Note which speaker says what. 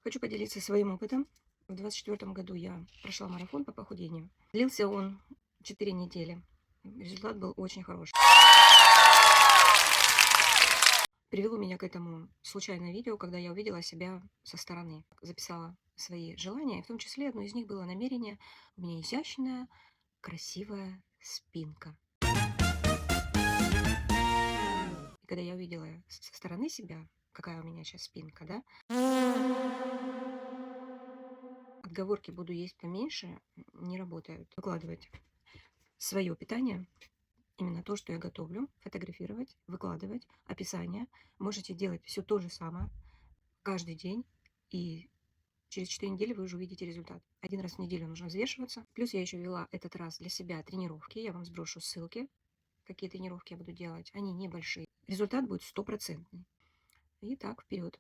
Speaker 1: Хочу поделиться своим опытом. В 2024 году я прошла марафон по похудению. Длился он 4 недели. Результат был очень хороший. Привело меня к этому случайное видео, когда я увидела себя со стороны. Записала свои желания, в том числе одно из них было намерение. У меня изящная, красивая спинка. И когда я увидела со стороны себя, какая у меня сейчас спинка, да, отговорки «буду есть поменьше» не работают. Выкладывать свое питание, именно то, что я готовлю, фотографировать, выкладывать, описание. Можете делать все то же самое каждый день, и через 4 недели вы уже увидите результат. 1 раз в неделю нужно взвешиваться. Плюс я еще ввела этот раз для себя тренировки. Я вам сброшу ссылки, какие тренировки я буду делать. Они небольшие. Результат будет стопроцентный. И так, вперед.